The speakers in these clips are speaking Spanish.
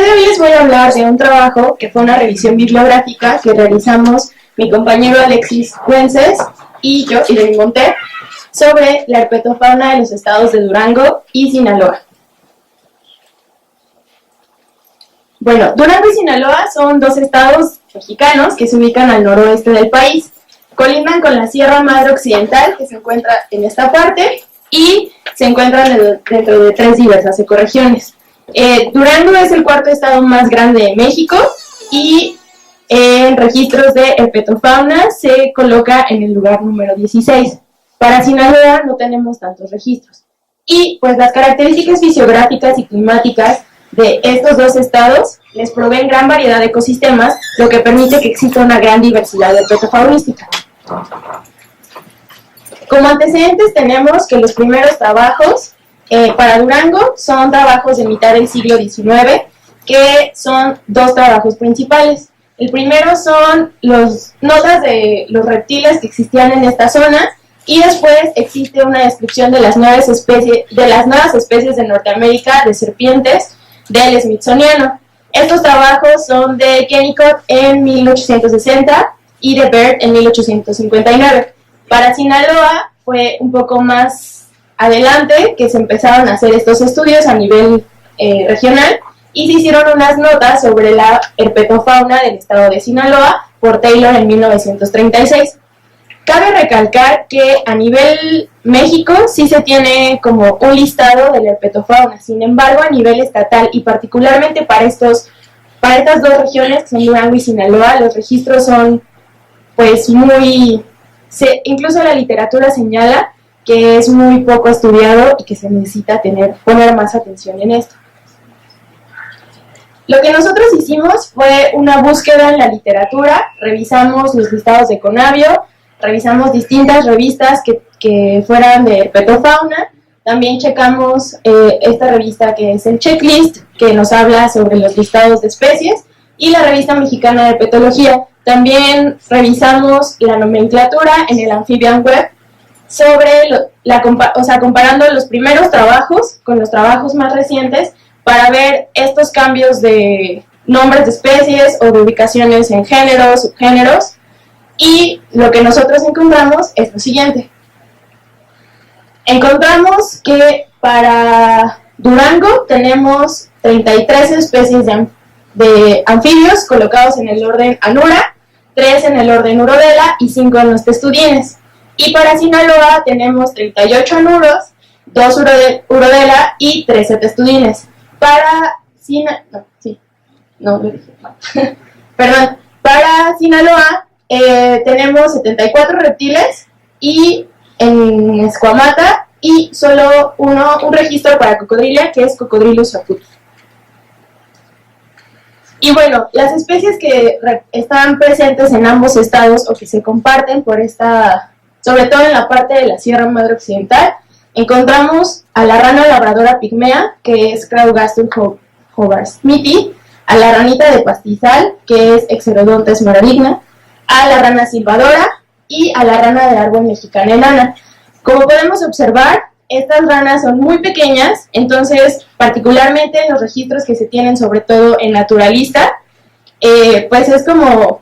día de hoy les voy a hablar de un trabajo que fue una revisión bibliográfica que realizamos mi compañero Alexis Güences y yo, Irene Monter, sobre la herpetofauna de los estados de Durango y Sinaloa. Bueno, Durango y Sinaloa son dos estados mexicanos que se ubican al noroeste del país. Colindan con la Sierra Madre Occidental, que se encuentra en esta parte, y se encuentran dentro de 3 diversas ecorregiones. Durango es el cuarto estado más grande de México y en registros de herpetofauna se coloca en el lugar número 16. Para Sinaloa no tenemos tantos registros. Y pues las características fisiográficas y climáticas de estos dos estados les proveen gran variedad de ecosistemas, lo que permite que exista una gran diversidad herpetofaunística. Como antecedentes tenemos que los primeros trabajos para Durango son trabajos de mitad del siglo XIX, que son 2 trabajos principales. El primero son notas de los reptiles que existían en esta zona, y después existe una descripción de las nuevas especies de Norteamérica de serpientes del Smithsoniano. Estos trabajos son de Kennicott en 1860 y de Baird en 1859. Para Sinaloa fue un poco más adelante que se empezaron a hacer estos estudios a nivel regional, y se hicieron unas notas sobre la herpetofauna del estado de Sinaloa por Taylor en 1936. Cabe recalcar que a nivel México sí se tiene como un listado de la herpetofauna, sin embargo a nivel estatal y particularmente para estas 2 regiones que son Durango y Sinaloa, los registros son pues incluso la literatura señala que es muy poco estudiado y que se necesita poner más atención en esto. Lo que nosotros hicimos fue una búsqueda en la literatura, revisamos los listados de Conavio, revisamos distintas revistas que fueran de herpetofauna, también checamos esta revista que es el Checklist, que nos habla sobre los listados de especies, y la revista mexicana de herpetología. También revisamos la nomenclatura en el Amphibian Web, comparando los primeros trabajos con los trabajos más recientes para ver estos cambios de nombres de especies o de ubicaciones en géneros, subgéneros, y lo que nosotros encontramos es lo siguiente. Encontramos que para Durango tenemos 33 especies de anfibios colocados en el orden Anura, 3 en el orden Urodela y 5 en los testudines. Y para Sinaloa tenemos 38 anuros, 2 urodela y 13 testudines. Para Sinaloa tenemos 74 reptiles y en escuamata, y solo un registro para cocodrila, que es Cocodrilus acutus. Y bueno, las especies que están presentes en ambos estados o que se comparten sobre todo en la parte de la Sierra Madre Occidental, encontramos a la rana labradora pigmea, que es Craugastur hogarth-smithi, a la ranita de pastizal, que es Exerodontes marodigna, a la rana silbadora y a la rana de árbol mexicana enana. Como podemos observar, estas ranas son muy pequeñas, entonces particularmente en los registros que se tienen, sobre todo en naturalista, pues es como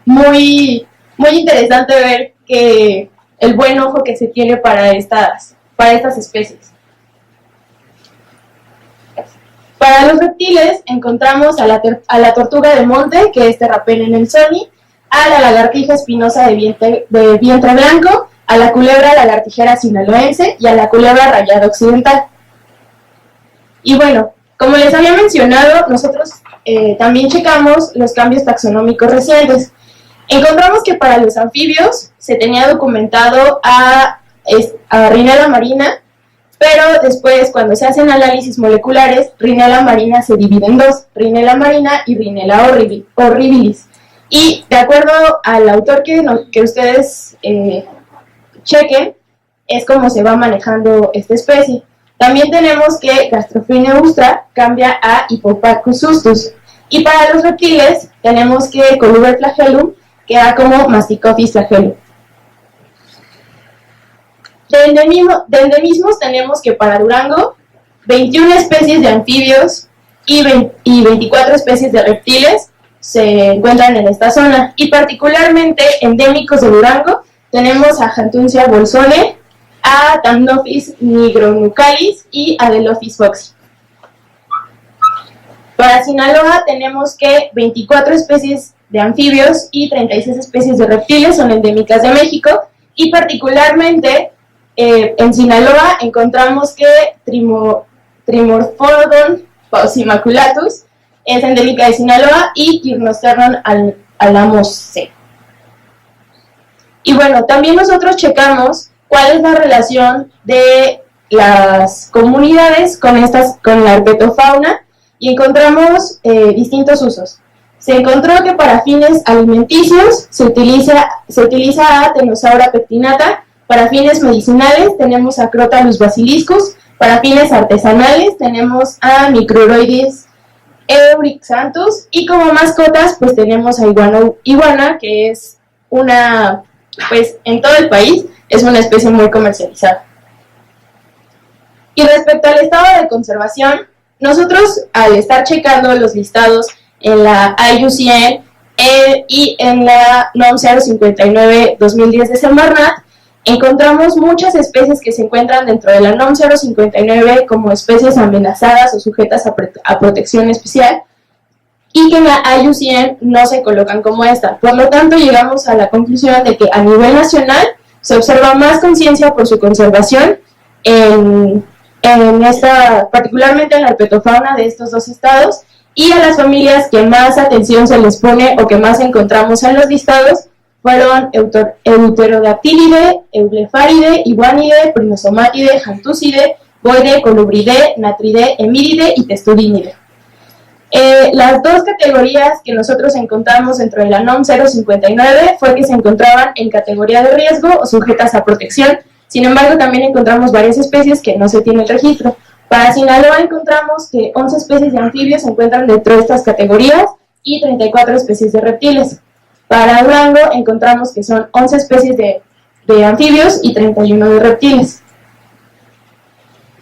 muy, muy interesante ver que el buen ojo que se tiene para estas especies. Para los reptiles encontramos a la tortuga de monte, que es Terrapene nelsoni, a la lagartija espinosa de vientre blanco, a la culebra lagartijera sinaloense y a la culebra rayada occidental. Y bueno, como les había mencionado, nosotros también checamos los cambios taxonómicos recientes. Encontramos que para los anfibios se tenía documentado a Rhinella marina, pero después, cuando se hacen análisis moleculares, Rhinella marina se divide en 2, Rhinella marina y Rhinella horribilis. Y de acuerdo al autor que ustedes chequen, es como se va manejando esta especie. También tenemos que Gastrophryne austra cambia a Hippopacus sustus. Y para los reptiles tenemos que Coluber flagellum queda como Masticophis flagellum. De endemismos tenemos que para Durango 21 especies de anfibios, y 24 especies de reptiles se encuentran en esta zona, y particularmente endémicos de Durango tenemos a Jantuncia bolsone, a Thamnophis nigronucalis y a Adelophis foxy. Para Sinaloa tenemos que 24 especies de anfibios y 36 especies de reptiles son endémicas de México, y particularmente en Sinaloa encontramos que Trimorphodon paucimaculatus es endémica de Sinaloa, y Tyrnosteron alamose. Y bueno, también nosotros checamos cuál es la relación de las comunidades con la herpetofauna, y encontramos distintos usos. Se encontró que para fines alimenticios se utiliza a Tenosaura pectinata, para fines medicinales tenemos a Crotalus basiliscus, para fines artesanales tenemos a Microroides eurixanthus, y como mascotas pues tenemos a iguana, que es una, pues en todo el país es una especie muy comercializada. Y respecto al estado de conservación, nosotros al estar checando los listados en la IUCN y en la NOM 059-2010 de Semarnat, encontramos muchas especies que se encuentran dentro de la NOM 059 como especies amenazadas o sujetas a protección especial, y que en la IUCN no se colocan como esta. Por lo tanto, llegamos a la conclusión de que a nivel nacional se observa más conciencia por su conservación particularmente en la herpetofauna de estos dos estados, y a las familias que más atención se les pone o que más encontramos en los listados fueron Euterodactylidae, Eublepharidea, Iguanidae, Prinosomatidae, Jantucidae, Boidae, Colubridae, Natridae, Emiridae y Testudinidae. Las dos categorías que nosotros encontramos dentro de la NOM 059 fue que se encontraban en categoría de riesgo o sujetas a protección. Sin embargo, también encontramos varias especies que no se tiene el registro. Para Sinaloa encontramos que 11 especies de anfibios se encuentran dentro de estas categorías y 34 especies de reptiles. Para Durango encontramos que son 11 especies de anfibios y 31 de reptiles.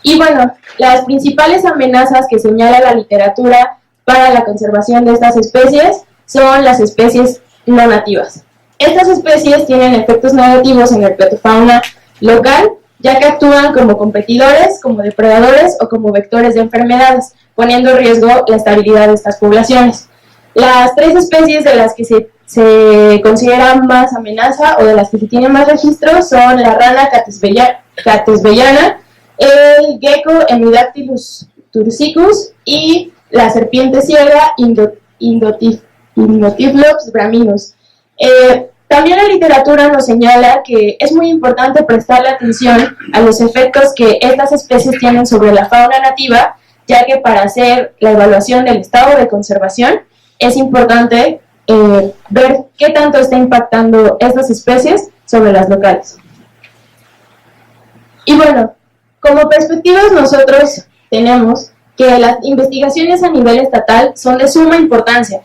Y bueno, las principales amenazas que señala la literatura para la conservación de estas especies son las especies no nativas. Estas especies tienen efectos negativos en la herpetofauna local, ya que actúan como competidores, como depredadores o como vectores de enfermedades, poniendo en riesgo la estabilidad de estas poblaciones. Las tres especies de las que se considera más amenaza o de las que se tiene más registro son la rana catesbellana, el gecko Hemidactylus tursicus y la serpiente ciega Indotyphlops braminus. También la literatura nos señala que es muy importante prestarle atención a los efectos que estas especies tienen sobre la fauna nativa, ya que para hacer la evaluación del estado de conservación es importante ver qué tanto está impactando estas especies sobre las locales. Y bueno, como perspectivas nosotros tenemos que las investigaciones a nivel estatal son de suma importancia.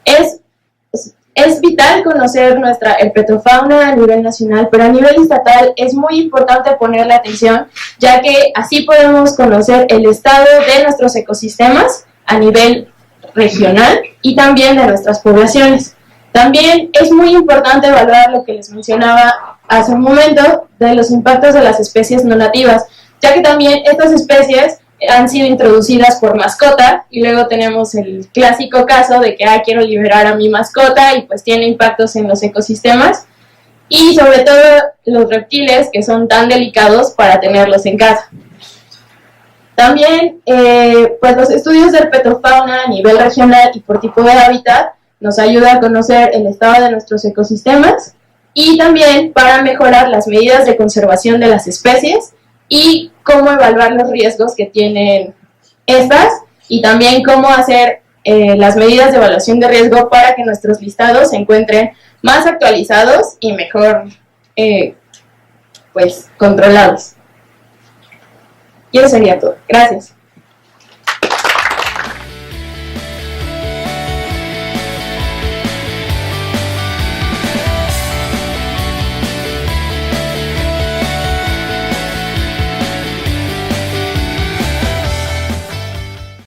Es vital conocer nuestra herpetofauna a nivel nacional, pero a nivel estatal es muy importante ponerle atención, ya que así podemos conocer el estado de nuestros ecosistemas a nivel regional y también de nuestras poblaciones. También es muy importante evaluar lo que les mencionaba hace un momento de los impactos de las especies no nativas, ya que también estas especies han sido introducidas por mascota y luego tenemos el clásico caso de que quiero liberar a mi mascota y pues tiene impactos en los ecosistemas y sobre todo los reptiles que son tan delicados para tenerlos en casa. También pues los estudios de herpetofauna a nivel regional y por tipo de hábitat nos ayuda a conocer el estado de nuestros ecosistemas y también para mejorar las medidas de conservación de las especies y cómo evaluar los riesgos que tienen estas y también cómo hacer las medidas de evaluación de riesgo para que nuestros listados se encuentren más actualizados y mejor pues controlados. Y eso sería todo. Gracias.